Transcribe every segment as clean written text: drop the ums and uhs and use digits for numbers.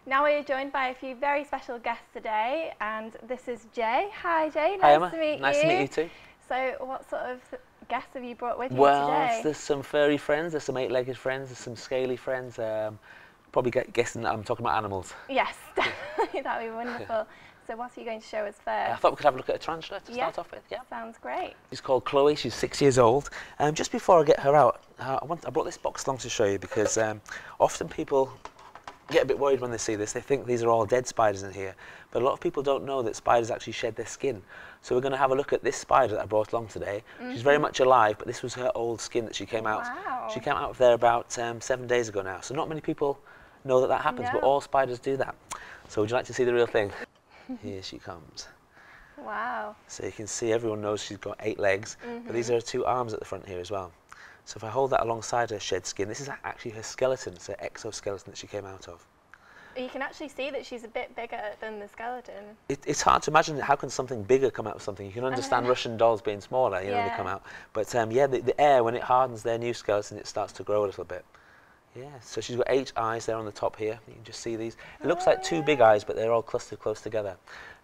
Now we're joined by a few very special guests today, and this is Jay. Hi Jay, Hi, nice Emma. to meet you. Nice to meet you too. So what sort of guests have you brought with you Well, today? there's some furry friends, there's some eight-legged friends, there's some scaly friends. Probably guessing that I'm talking about animals. Yes, definitely, that would be wonderful. So what are you going to show us first? I thought we could have a look at a tarantula to start off with. Yeah. Sounds great. She's called Chloe, she's 6 years old. Just before I get her out, I brought this box along to show you because often people get a bit worried when they see this. They think these are all dead spiders in here, but a lot of people don't know that spiders actually shed their skin. So we're going to have a look at this spider that I brought along today. She's very much alive, but this was her old skin that she came out. Wow. She came out of there about 7 days ago now. So not many people know that that happens, but all spiders do that. So would you like to see the real thing? Here she comes. Wow. So you can see everyone knows she's got 8 legs, but these are her 2 arms at the front here as well. So if I hold that alongside her shed skin, this is actually her skeleton. It's her exoskeleton that she came out of. You can actually see that she's a bit bigger than the skeleton. It's hard to imagine how can something bigger come out of something. You can understand Russian dolls being smaller, you know, they come out. But yeah, the air, when it hardens their new skeleton, it starts to grow a little bit. Yeah, so she's got 8 eyes there on the top here. You can just see these. It looks like 2 big eyes, but they're all clustered close together.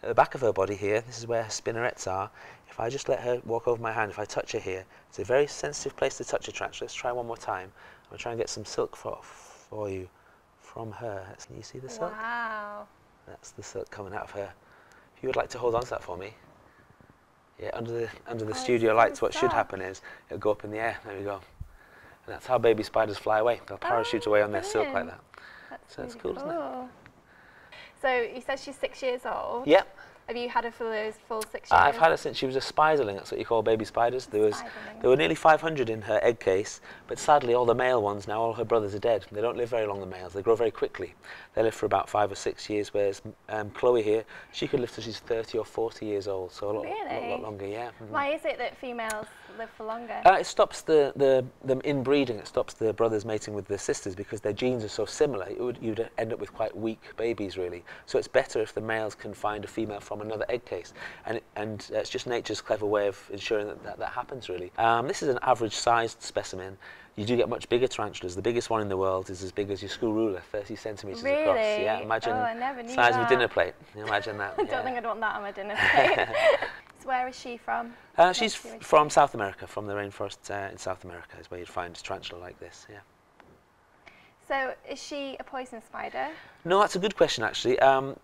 At the back of her body here, this is where her spinnerets are. If I just let her walk over my hand, if I touch her here, it's a very sensitive place to touch a tarantula. Let's try one more time. I'll try and get some silk for you from her. Can you see the silk? Wow. That's the silk coming out of her. If you would like to hold on to that for me. Yeah, under the studio lights, what should happen is it'll go up in the air. There we go. And that's how baby spiders fly away. They'll parachute away on their silk like that. So that's cool, isn't it? So you said she's 6 years old. Yep. Have you had her for those full 6 years? I've had her since she was a spiderling. That's what you call baby spiders. There were nearly 500 in her egg case, but sadly all the male ones now, all her brothers are dead. They don't live very long, the males. They grow very quickly. They live for about 5 or 6 years, whereas Chloe here, she could live till she's 30 or 40 years old, so a lot longer, yeah. Why is it that females live for longer? It stops them inbreeding. It stops the brothers mating with their sisters because their genes are so similar. You'd end up with quite weak babies, really. So it's better if the males can find a female from another egg case, and it's just nature's clever way of ensuring that happens, really. This is an average-sized specimen. You do get much bigger tarantulas. The biggest one in the world is as big as your school ruler, 30 centimetres across. Yeah, imagine the size of a dinner plate. Imagine that. I don't think I'd want that on my dinner plate. So where is she from? She's from South America, from the rainforest in South America is where you'd find a tarantula like this, yeah. So is she a poisonous spider? No, that's a good question, actually.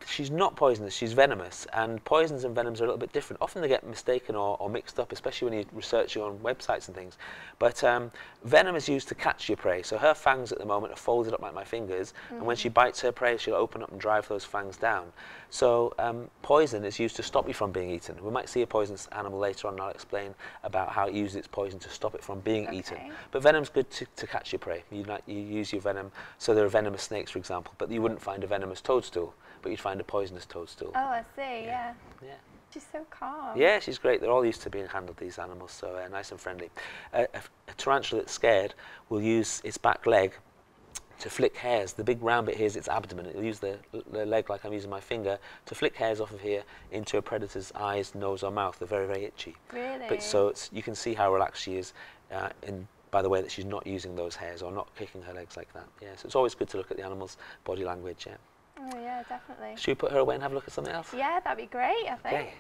She's not poisonous, she's venomous, and poisons and venoms are a little bit different. Often they get mistaken or mixed up, especially when you research on websites and things. But venom is used to catch your prey, so her fangs at the moment are folded up like my fingers, and when she bites her prey, she'll open up and drive those fangs down. So poison is used to stop you from being eaten. We might see a poisonous animal later on, and I'll explain about how it uses its poison to stop it from being eaten. But venom's good to catch your prey. You use your venom, so there are venomous snakes, for example, but you wouldn't find a venomous toadstool, but you'd find a poisonous toadstool. Oh, I see, yeah. She's so calm. Yeah, she's great. They're all used to being handled, these animals, so nice and friendly. A tarantula that's scared will use its back leg to flick hairs. The big round bit here is its abdomen. It'll use the leg, like I'm using my finger, to flick hairs off of here into a predator's eyes, nose or mouth. They're very, very itchy. Really? But so you can see how relaxed she is by the way that she's not using those hairs or not kicking her legs like that. Yeah, so it's always good to look at the animal's body language, yeah. Oh yeah, definitely. Should we put her away and have a look at something else? Yeah, that'd be great, I think. Okay.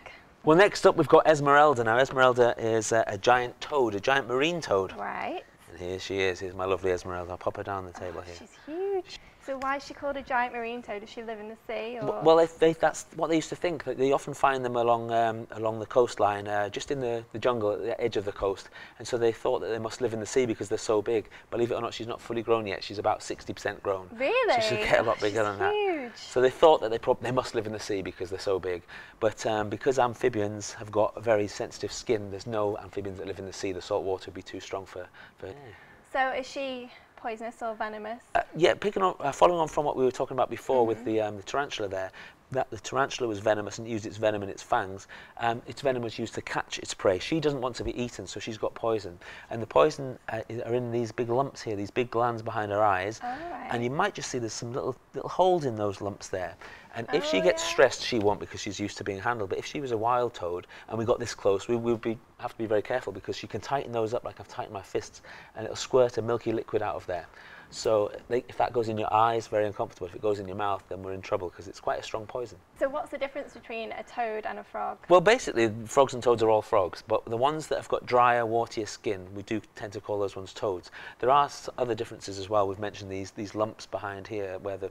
Well, next up we've got Esmeralda. Now, Esmeralda is a giant toad, a giant marine toad. Right. And here she is. Here's my lovely Esmeralda. I'll pop her down the table here. She's huge. So why is she called a giant marine toad? Does she live in the sea? Or? Well, that's what they used to think. They often find them along the coastline, just in the jungle at the edge of the coast. And so they thought that they must live in the sea because they're so big. Believe it or not, she's not fully grown yet. She's about 60% grown. Really? So she'll get a lot bigger than that. Huge. So they thought that they must live in the sea because they're so big. But because amphibians have got a very sensitive skin, there's no amphibians that live in the sea. The salt water would be too strong for So is she poisonous or venomous? Yeah, following on from what we were talking about before with the tarantula there, that the tarantula was venomous and used its venom in its fangs. Its venom was used to catch its prey. She doesn't want to be eaten, so she's got poison. And the poison are in these big lumps here, these big glands behind her eyes. And you might just see there's some little holes in those lumps there. And if she gets stressed, she won't, because she's used to being handled. But if she was a wild toad and we got this close, we would have to be very careful, because she can tighten those up like I've tightened my fists, and it'll squirt a milky liquid out of there. So if that goes in your eyes, very uncomfortable. If it goes in your mouth, then we're in trouble because it's quite a strong poison. So what's the difference between a toad and a frog? Well, basically, frogs and toads are all frogs, but the ones that have got drier, wartier skin, we do tend to call those ones toads. There are other differences as well. We've mentioned these lumps behind here where the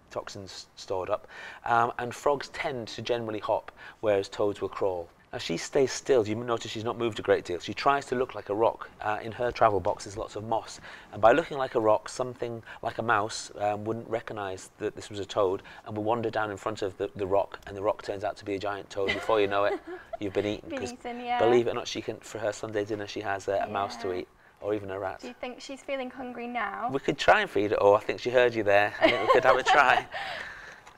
toxins stored up, and frogs tend to generally hop, whereas toads will crawl. Now she stays still. You notice she's not moved a great deal. She tries to look like a rock. In her travel box there's lots of moss, and by looking like a rock, something like a mouse wouldn't recognise that this was a toad and will wander down in front of the rock, and the rock turns out to be a giant toad. Before you know it, you've been eaten. Because believe it or not, she can, for her Sunday dinner she has a mouse to eat, or even a rat. Do you think she's feeling hungry now? We could try and feed it, or I think she heard you there. I think we could have a try.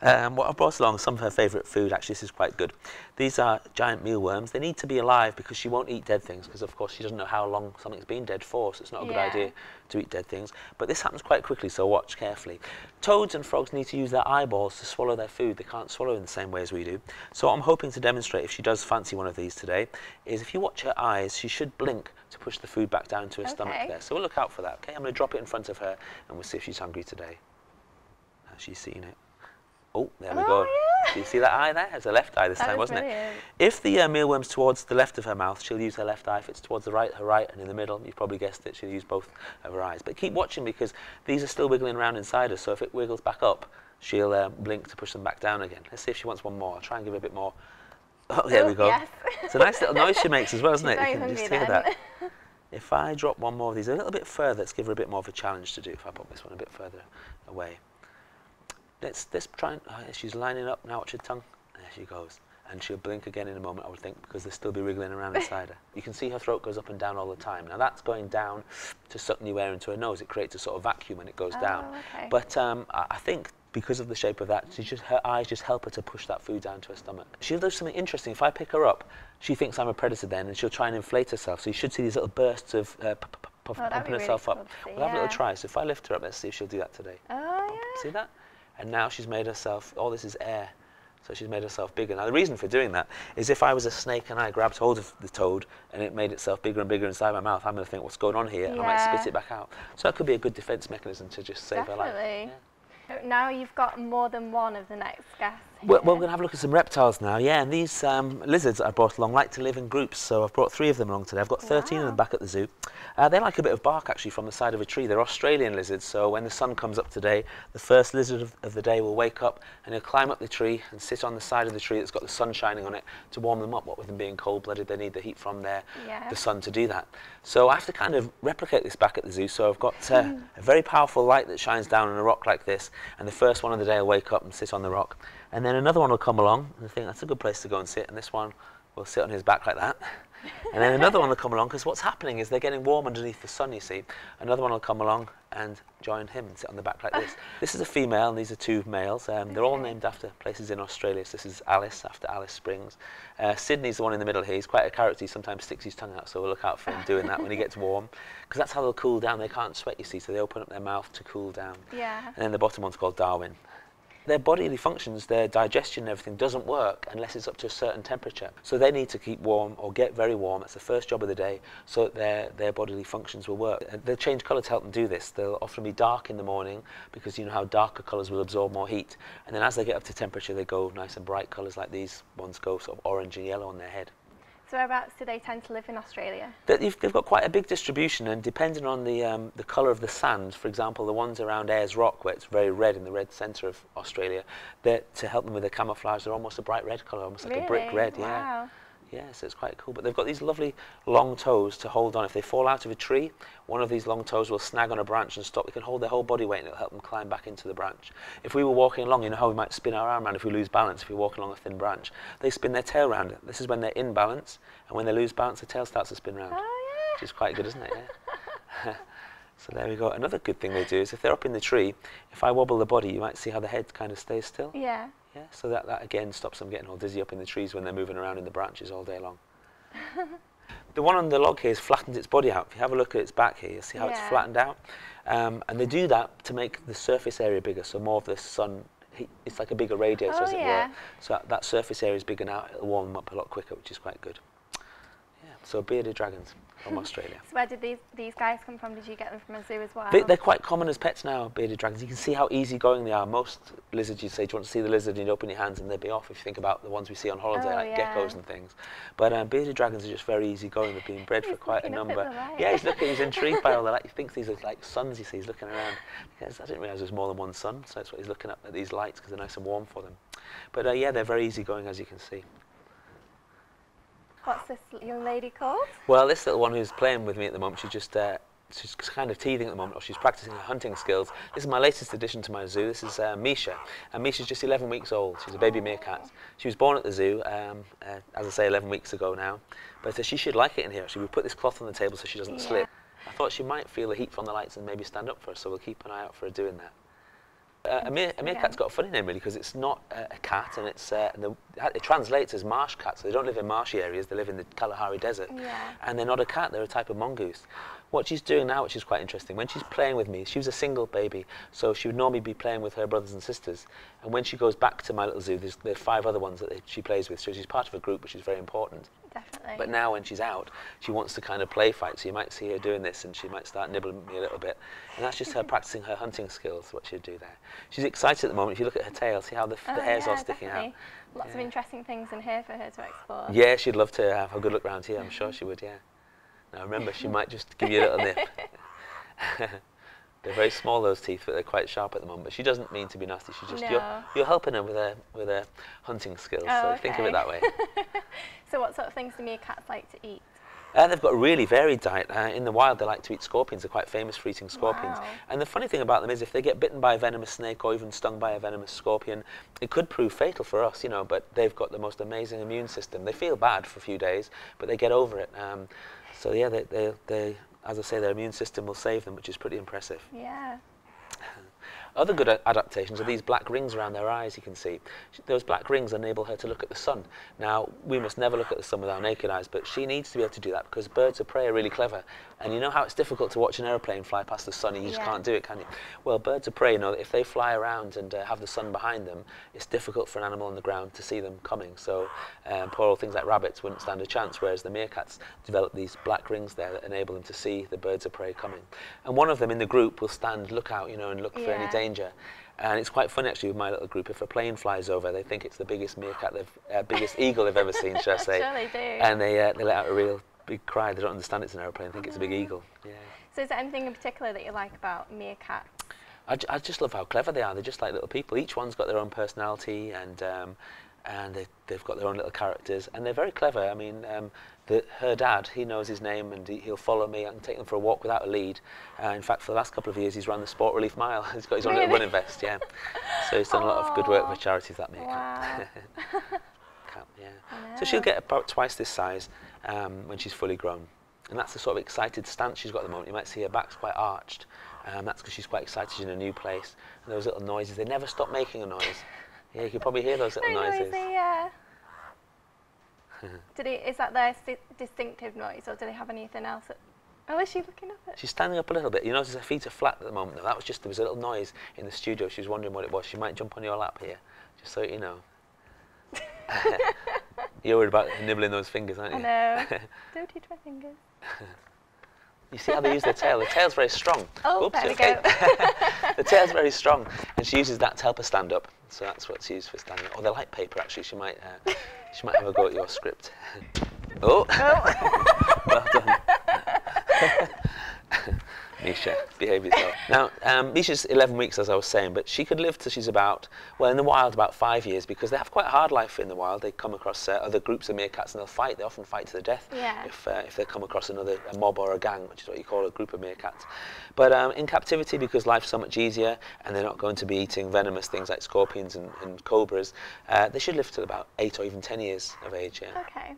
What I brought along, some of her favourite food. Actually, this is quite good. These are giant mealworms. They need to be alive because she won't eat dead things, because of course she doesn't know how long something's been dead for, so it's not a good idea to eat dead things. But this happens quite quickly, so watch carefully. Toads and frogs need to use their eyeballs to swallow their food. They can't swallow in the same way as we do. So what I'm hoping to demonstrate, if she does fancy one of these today, is if you watch her eyes, she should blink to push the food back down to her stomach there. So we'll look out for that, okay? I'm going to drop it in front of her and we'll see if she's hungry today. She's seen it. Oh, there we go. Yeah. Do you see that eye there? It's her left eye this time, wasn't it? If the mealworm's towards the left of her mouth, she'll use her left eye. If it's towards the right, her right, and in the middle, you've probably guessed it, she'll use both of her eyes. But keep watching, because these are still wiggling around inside her, so if it wiggles back up, she'll blink to push them back down again. Let's see if she wants one more. I'll try and give her a bit more. Oh, there we go. Yes. It's a nice little noise she makes as well, isn't it? She's You can just hear that. If I drop one more of these a little bit further, let's give her a bit more of a challenge to do. If I put this one a bit further away. Let's try and, she's lining up now, watch her tongue. There she goes. And she'll blink again in a moment, I would think, because they'll still be wriggling around inside her. You can see her throat goes up and down all the time. Now that's going down to suck new air into her nose. It creates a sort of vacuum when it goes down. Okay. But I think because of the shape of that, her eyes just help her to push that food down to her stomach. She'll do something interesting. If I pick her up, she thinks I'm a predator then, and she'll try and inflate herself. So you should see these little bursts of pumping herself up. We'll have a little try. So if I lift her up, let's see if she'll do that today. Oh, yeah. See that? And now she's made herself, all this is air, so she's made herself bigger. Now the reason for doing that is if I was a snake and I grabbed hold of the toad and it made itself bigger and bigger inside my mouth, I'm going to think, what's going on here? And I might spit it back out. So that could be a good defence mechanism to just save her life. Yeah. Now you've got more than one of the next guests. Well, we're going to have a look at some reptiles now, and these lizards that I brought along like to live in groups, so I've brought 3 of them along today. I've got 13 of them back at the zoo. They like a bit of bark, actually, from the side of a tree. They're Australian lizards, so when the sun comes up today, the first lizard of the day will wake up and he'll climb up the tree and sit on the side of the tree that's got the sun shining on it to warm them up. What with them being cold-blooded, they need the heat from the sun to do that. So I have to kind of replicate this back at the zoo, so I've got a very powerful light that shines down on a rock like this, and the first one of the day will wake up and sit on the rock. And then another one will come along, and I think that's a good place to go and sit, and this one will sit on his back like that. And then another one will come along, because what's happening is they're getting warm underneath the sun, you see. Another one will come along and join him and sit on the back like this. This is a female, and these are 2 males. They're all named after places in Australia. So this is Alice, after Alice Springs. Sydney's the one in the middle here. He's quite a character. He sometimes sticks his tongue out, so we'll look out for him doing that when he gets warm. Because that's how they'll cool down. They can't sweat, you see, so they open up their mouth to cool down. Yeah. And then the bottom one's called Darwin. Their bodily functions, their digestion and everything doesn't work unless it's up to a certain temperature. So they need to keep warm or get very warm. That's the first job of the day, so that their bodily functions will work. They'll change colour to help them do this. They'll often be dark in the morning because you know how darker colours will absorb more heat. And then as they get up to temperature, they go nice and bright colours like these ones go, sort of orange and yellow on their head. So whereabouts do they tend to live in Australia? They've got quite a big distribution, and depending on the colour of the sand, for example, the ones around Ayers Rock, where it's very red in the red centre of Australia, to help them with their camouflage, they're almost a bright red colour, almost like a brick red. Wow. Yeah, so it's quite cool. But they've got these lovely long toes to hold on. If they fall out of a tree, one of these long toes will snag on a branch and stop. They can hold their whole body weight and it'll help them climb back into the branch. If we were walking along, you know how we might spin our arm around if we lose balance, if we're walking along a thin branch. They spin their tail around it. This is when they're in balance, and when they lose balance, the tail starts to spin round. Oh, yeah. Which is quite good, isn't it? Yeah. So there we go. Another good thing they do is if they're up in the tree, if I wobble the body, you might see how the head kind of stays still. Yeah. Yeah, so that again stops them getting all dizzy up in the trees when they're moving around in the branches all day long. The one on the log here has flattened its body out. If you have a look at its back here, you'll see how it's flattened out. And they do that to make the surface area bigger, so more of the sun, it's like a bigger radiator, as it were. So that surface area is bigger now, it'll warm them up a lot quicker, which is quite good. Yeah, so bearded dragons. from Australia. So where did these guys come from? Did you get them from a zoo as well? They're quite common as pets now, bearded dragons. You can see how easygoing they are. Most lizards, you'd say, do you want to see the lizard, and you'd open your hands and they'd be off. If you think about the ones we see on holiday, like geckos and things. But bearded dragons are just very easygoing. They've been bred for quite a number. Yeah, he's intrigued by all that. He thinks these are like suns, you see. He's looking around. Because I didn't realise there's more than one sun, so that's what he's looking at these lights, because they're nice and warm for them. But yeah, they're very easygoing, as you can see. What's this young lady called? Well, this little one who's playing with me at the moment, she's kind of teething at the moment, or she's practicing her hunting skills. This is my latest addition to my zoo. This is Misha, and Misha's just 11 weeks old. She's a baby meerkat. She was born at the zoo, as I say, 11 weeks ago now. But she should like it in here, actually. We put this cloth on the table so she doesn't slip. I thought she might feel the heat from the lights and maybe stand up for us, so we'll keep an eye out for her doing that. A meerkat's got a funny name, really, because it's not a cat, and it translates as marsh cat, so they don't live in marshy areas, they live in the Kalahari Desert. And they're not a cat, they're a type of mongoose. What she's doing now, which is quite interesting, when she's playing with me, she was a single baby, so she would normally be playing with her brothers and sisters. And when she goes back to my little zoo, there are 5 other ones that she plays with, so she's part of a group, which is very important. Definitely. But now when she's out, she wants to kind of play fight, so you might see her doing this, and she might start nibbling me a little bit. And that's just her practicing her hunting skills, what she'd do there. She's excited at the moment. If you look at her tail, see how the hair's all sticking out. Lots of interesting things in here for her to explore. Yeah, she'd love to have a good look around here, I'm sure she would, yeah. Now remember, she might just give you a little nip. They're very small, those teeth, but they're quite sharp at the moment. But she doesn't mean to be nasty. She just you're helping her with her hunting skills. So think of it that way. So what sort of things do meerkats like to eat? They've got a really varied diet. In the wild, they like to eat scorpions. They're quite famous for eating scorpions. Wow. And the funny thing about them is, if they get bitten by a venomous snake or even stung by a venomous scorpion, it could prove fatal for us, you know. But they've got the most amazing immune system. They feel bad for a few days, but they get over it. So yeah, they as I say, their immune system will save them, which is pretty impressive. Yeah. Other good adaptations are these black rings around their eyes, you can see. Those black rings enable her to look at the sun. Now, we must never look at the sun with our naked eyes, but she needs to be able to do that because birds of prey are really clever. And you know how it's difficult to watch an aeroplane fly past the sun, and you just can't do it, can you? Well, birds of prey know that if they fly around and have the sun behind them, it's difficult for an animal on the ground to see them coming. So poor old things like rabbits wouldn't stand a chance, whereas the meerkats develop these black rings there that enable them to see the birds of prey coming. And one of them in the group will stand lookout, you know, and look for any danger. And it's quite funny, actually, with my little group. If a plane flies over, they think it's the biggest meerkat, biggest eagle they've ever seen, shall I say? Sure they do. And they let out a real big cry. They don't understand it's an aeroplane. They think it's a big eagle. Yeah. So is there anything in particular that you like about meerkats? I just love how clever they are. They're just like little people. Each one's got their own personality, and they've got their own little characters, and they're very clever. I mean, her dad, he knows his name, and he'll follow me. I can take them for a walk without a lead. In fact, for the last couple of years, he's run the Sport Relief Mile. He's got his own little running vest, yeah. So he's done a lot of good work for charities, that meerkat. Wow. Yeah. So she'll get about twice this size when she's fully grown. And that's the sort of excited stance she's got at the moment. You might see her back's quite arched. That's because she's quite excited. She's in a new place. And those little noises, they never stop making a noise. Yeah, you can probably hear those little noises. Noisy, yeah. Is that their distinctive noise, or do they have anything else? Oh, is she looking up at? She's standing up a little bit. You notice her feet are flat at the moment. No, that was just, there was a little noise in the studio. She was wondering what it was. She might jump on your lap here, just so you know. You're worried about nibbling those fingers, aren't you? I know. Don't eat my fingers. You see how they use their tail? The tail's very strong. Oh, oops, there we go. The tail's very strong, and she uses that to help her stand up. So that's what's used for standing up. Or they like paper, actually. She might have a go at your script. Oh! Well done. Misha, behave yourself. Now, Misha's 11 weeks, as I was saying, but she could live till she's about, well, in the wild, about 5 years, because they have quite a hard life in the wild. They come across other groups of meerkats and they'll fight. They often fight to the death if they come across a mob or a gang, which is what you call a group of meerkats. But in captivity, because life's so much easier and they're not going to be eating venomous things like scorpions and cobras, they should live till about 8 or even 10 years of age. Yeah. Okay.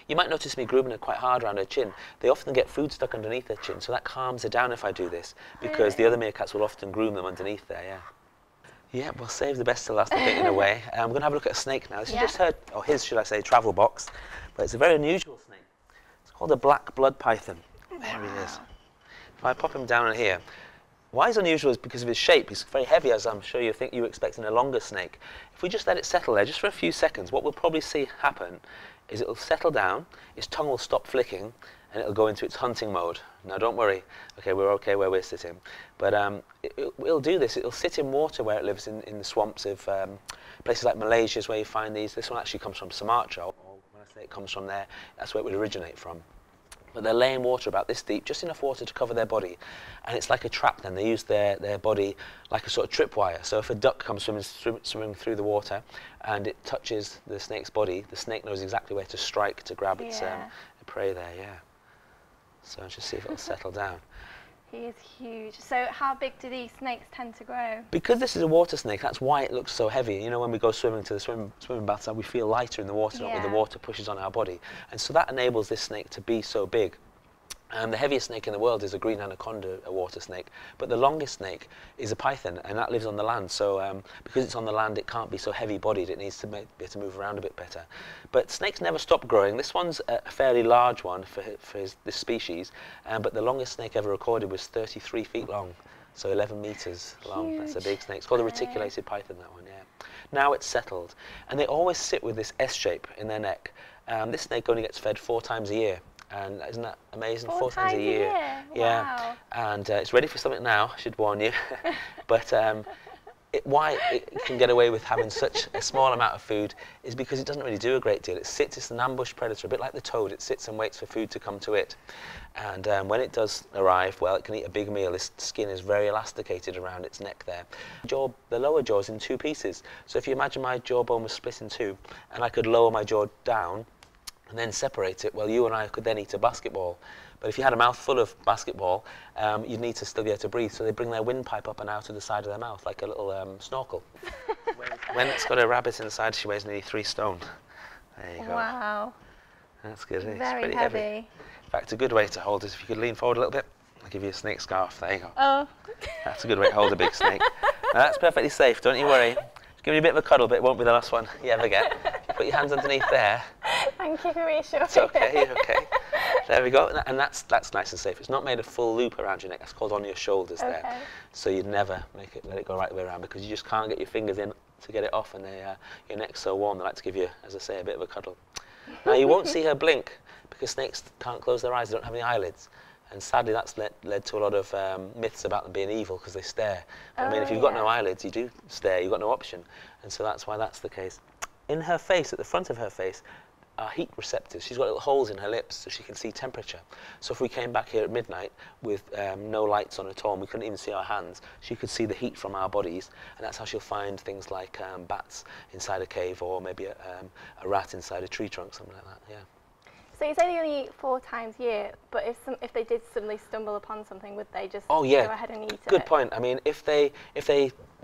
You might notice me grooming her quite hard around her chin. They often get food stuck underneath her chin, so that calms her down if I do this, because the other meerkats will often groom them underneath there, yeah. Yeah, we'll save the best to last, I think, in a way. I'm going to have a look at a snake now. This is just her, or his, should I say, travel box, but it's a very unusual snake. It's called a black blood python. There he is. If I pop him down in here, why he's unusual is because of his shape. He's very heavy, as I'm sure you think you were expecting a longer snake. If we just let it settle there, just for a few seconds, what we'll probably see happen is it will settle down, its tongue will stop flicking, and it'll go into its hunting mode. Now don't worry, okay, we're okay where we're sitting, but it'll do this. It'll sit in water where it lives in the swamps of places like Malaysia is where you find these. This one actually comes from Sumatra, or when I say it comes from there, that's where it would originate from. But they're laying water about this deep, just enough water to cover their body. And it's like a trap then. They use their body like a sort of tripwire. So if a duck comes swimming through the water and it touches the snake's body, the snake knows exactly where to strike to grab its prey there, yeah. So just see if it'll settle down. He is huge. So how big do these snakes tend to grow? Because this is a water snake, that's why it looks so heavy. You know, when we go swimming to the swimming baths, we feel lighter in the water, don't we? The water pushes on our body. And so that enables this snake to be so big. The heaviest snake in the world is a green anaconda, a water snake. But the longest snake is a python, and that lives on the land. So because it's on the land, it can't be so heavy-bodied. It needs to be able to move around a bit better. But snakes never stop growing. This one's a fairly large one for this species. But the longest snake ever recorded was 33 feet long, so 11 meters long. That's a big snake. It's called a reticulated python, that one, yeah. Now it's settled. And they always sit with this S shape in their neck. This snake only gets fed 4 times a year. And isn't that amazing? 4 times a year. Yeah. Wow. And it's ready for something now, I should warn you. But why it can get away with having such a small amount of food is because it doesn't really do a great deal. It's an ambush predator, a bit like the toad. It sits and waits for food to come to it. And when it does arrive, well, it can eat a big meal. Its skin is very elasticated around its neck there. The lower jaw is in 2 pieces. So if you imagine my jawbone was split in 2, and I could lower my jaw down, and then separate it, well, you and I could then eat a basketball. But if you had a mouth full of basketball, you'd need to still be able to breathe, so they bring their windpipe up and out of the side of their mouth, like a little snorkel. When it's got a rabbit inside, she weighs nearly 3 stone. There you go. Wow. That's good, isn't it? Very It's pretty heavy. In fact, a good way to hold it, if you could lean forward a little bit, I'll give you a snake scarf. There you go. Oh. That's a good way to hold a big snake. Now, that's perfectly safe, don't you worry. Give me a bit of a cuddle, but it won't be the last one you ever get. If you put your hands underneath there. Thank you for reassuring. It's okay, okay. There we go, and that's nice and safe. It's not made a full loop around your neck. That's called on your shoulders there. So you'd never let it go right the way around, because you just can't get your fingers in to get it off, and your neck's so warm they like to give you, as I say, a bit of a cuddle. Now you won't see her blink, because snakes can't close their eyes. They don't have any eyelids. And sadly, that's led to a lot of myths about them being evil, because they stare. I mean, if you've got no eyelids, you do stare. You've got no option. And so that's why that's the case. In her face, at the front of her face, are heat receptors. She's got little holes in her lips so she can see temperature. So if we came back here at midnight with no lights on at all, and we couldn't even see our hands, she could see the heat from our bodies. And that's how she'll find things like bats inside a cave, or maybe a rat inside a tree trunk, something like that, yeah. So you say they only eat 4 times a year, but if they did suddenly stumble upon something, would they just go ahead and eat it? Good point. I mean,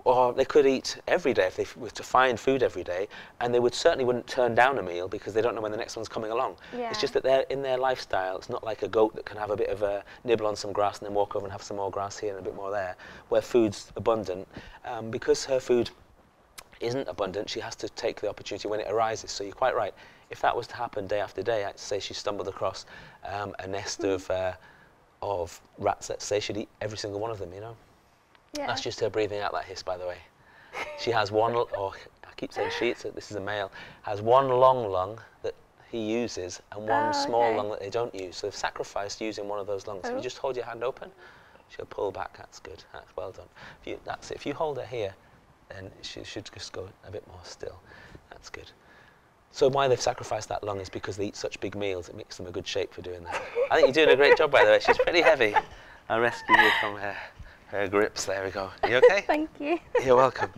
or they could eat every day if they were to find food every day, and they certainly wouldn't turn down a meal because they don't know when the next one's coming along. Yeah. It's just that they're in their lifestyle. It's not like a goat that can have a bit of a nibble on some grass and then walk over and have some more grass here and a bit more there, where food's abundant. Because her food isn't abundant, she has to take the opportunity when it arises. So you're quite right. If that was to happen day after day, I'd say she stumbled across a nest of rats, let's say, she'd eat every single one of them, you know? Yeah. That's just her breathing out that hiss, by the way. She has one, I keep saying she, this is a male, has one long lung that he uses and one small lung that they don't use. So they've sacrificed using one of those lungs. If you just hold your hand open, she'll pull back. That's good. That's well done. That's it. If you hold her here, then she should just go a bit more still. That's good. So why they've sacrificed that lung is because they eat such big meals. It makes them a good shape for doing that. I think you're doing a great job, by the way. She's pretty heavy. I'll rescue you from her grips. There we go. Are you okay? Thank you. You're welcome.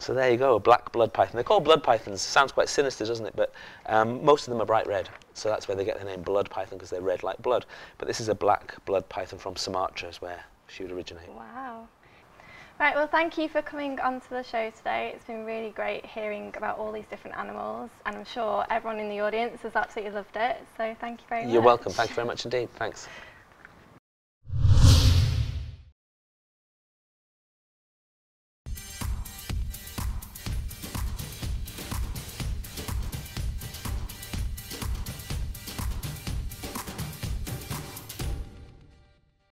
So there you go, a black blood python. They're called blood pythons. Sounds quite sinister, doesn't it? But most of them are bright red. So that's where they get their name, blood python, because they're red like blood. But this is a black blood python from Sumatra, is where she would originate. Wow. Right, well, thank you for coming onto the show today. It's been really great hearing about all these different animals, and I'm sure everyone in the audience has absolutely loved it. So thank you very much. You're welcome. Thank you very much indeed. Thanks.